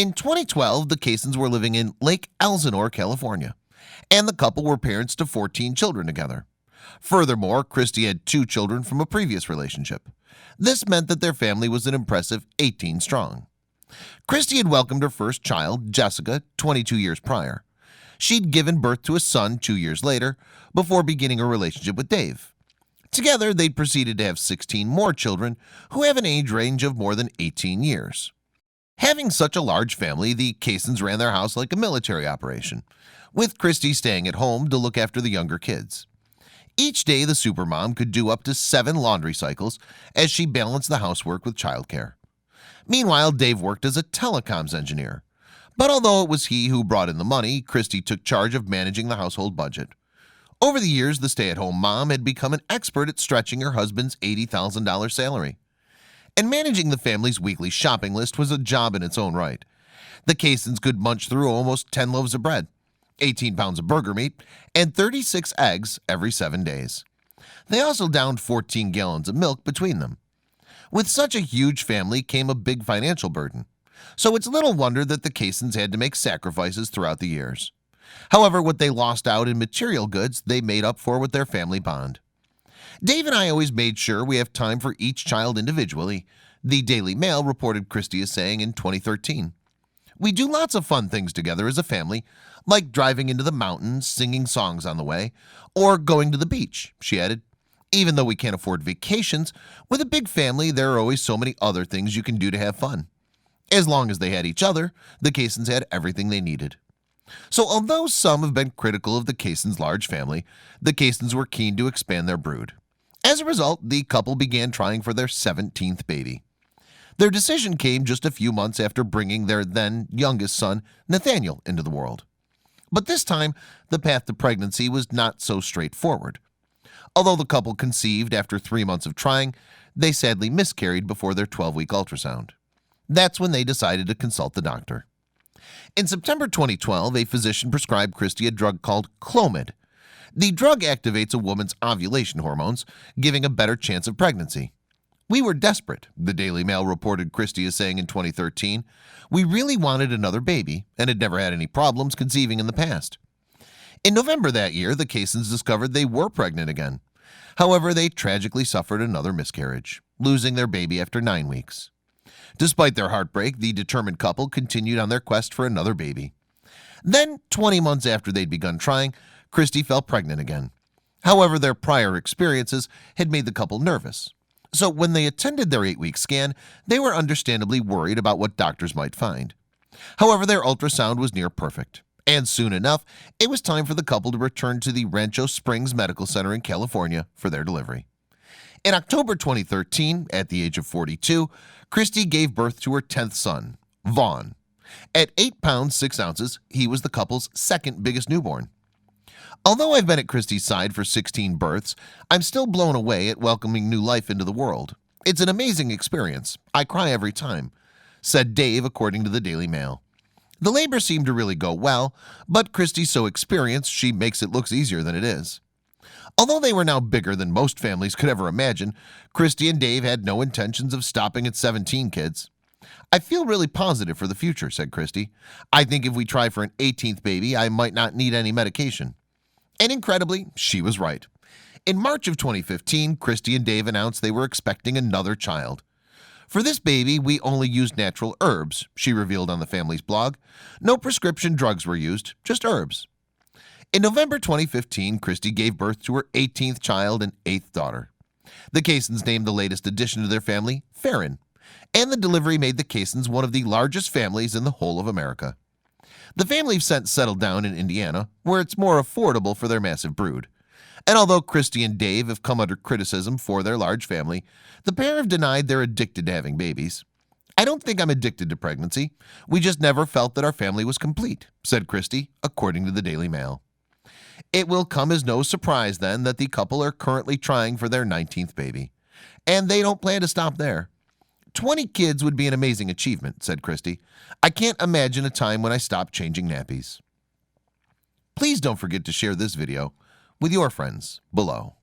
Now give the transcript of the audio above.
In 2012, the Kaysons were living in Lake Elsinore, California, and the couple were parents to 14 children together. Furthermore, Christy had 2 children from a previous relationship. This meant that their family was an impressive 18 strong. Christy had welcomed her first child, Jessica, 22 years prior. She'd given birth to a son 2 years later before beginning a relationship with Dave. Together, they'd proceeded to have 16 more children who have an age range of more than 18 years. Having such a large family, the Kaysons ran their house like a military operation, with Christy staying at home to look after the younger kids. Each day, the supermom could do up to 7 laundry cycles as she balanced the housework with childcare. Meanwhile, Dave worked as a telecoms engineer. But although it was he who brought in the money, Christy took charge of managing the household budget. Over the years, the stay-at-home mom had become an expert at stretching her husband's $80,000 salary. And managing the family's weekly shopping list was a job in its own right. The Kaysons could munch through almost 10 loaves of bread, 18 pounds of burger meat, and 36 eggs every 7 days. They also downed 14 gallons of milk between them. With such a huge family came a big financial burden, so it's little wonder that the Kaysons had to make sacrifices throughout the years. However, what they lost out in material goods, they made up for with their family bond. Dave and I always made sure we have time for each child individually, the Daily Mail reported Christy as saying in 2013. We do lots of fun things together as a family, like driving into the mountains, singing songs on the way, or going to the beach, she added. Even though we can't afford vacations, with a big family, there are always so many other things you can do to have fun. As long as they had each other, the Kaysons had everything they needed. So although some have been critical of the Kaysons' large family, the Kaysons were keen to expand their brood. As a result, the couple began trying for their 17th baby. Their decision came just a few months after bringing their then youngest son, Nathaniel, into the world. But this time, the path to pregnancy was not so straightforward. Although the couple conceived after 3 months of trying, they sadly miscarried before their 12-week ultrasound. That's when they decided to consult the doctor. In September 2012, a physician prescribed Christy a drug called Clomid. The drug activates a woman's ovulation hormones, giving a better chance of pregnancy. We were desperate, the Daily Mail reported Christy as saying in 2013. We really wanted another baby and had never had any problems conceiving in the past. In November that year, the Kaysons discovered they were pregnant again. However, they tragically suffered another miscarriage, losing their baby after 9 weeks. Despite their heartbreak, the determined couple continued on their quest for another baby. Then, 20 months after they'd begun trying, Christy fell pregnant again. However, their prior experiences had made the couple nervous. So when they attended their 8-week scan, they were understandably worried about what doctors might find. However, their ultrasound was near perfect. And soon enough, it was time for the couple to return to the Rancho Springs Medical Center in California for their delivery. In October 2013, at the age of 42, Christy gave birth to her 10th son, Vaughn. At 8 pounds 6 ounces, he was the couple's second biggest newborn. Although I've been at Christy's side for 16 births, I'm still blown away at welcoming new life into the world. It's an amazing experience. I cry every time, said Dave, according to the Daily Mail. The labor seemed to really go well, but Christy's so experienced she makes it look easier than it is. Although they were now bigger than most families could ever imagine, Christy and Dave had no intentions of stopping at 17 kids. I feel really positive for the future, said Christy. I think if we try for an 18th baby, I might not need any medication. And incredibly, she was right. In March of 2015, Christy and Dave announced they were expecting another child. For this baby, we only used natural herbs, she revealed on the family's blog. No prescription drugs were used, just herbs. In November 2015, Christy gave birth to her 18th child and 8th daughter. The Kaysons named the latest addition to their family Farron, and the delivery made the Kaysons one of the largest families in the whole of America. The family have since settled down in Indiana, where it's more affordable for their massive brood. And although Christy and Dave have come under criticism for their large family, the pair have denied they're addicted to having babies. I don't think I'm addicted to pregnancy. We just never felt that our family was complete, said Christy, according to the Daily Mail. It will come as no surprise then that the couple are currently trying for their 19th baby. And they don't plan to stop there. 20 kids would be an amazing achievement, said Christy. I can't imagine a time when I stop changing nappies. Please don't forget to share this video with your friends below.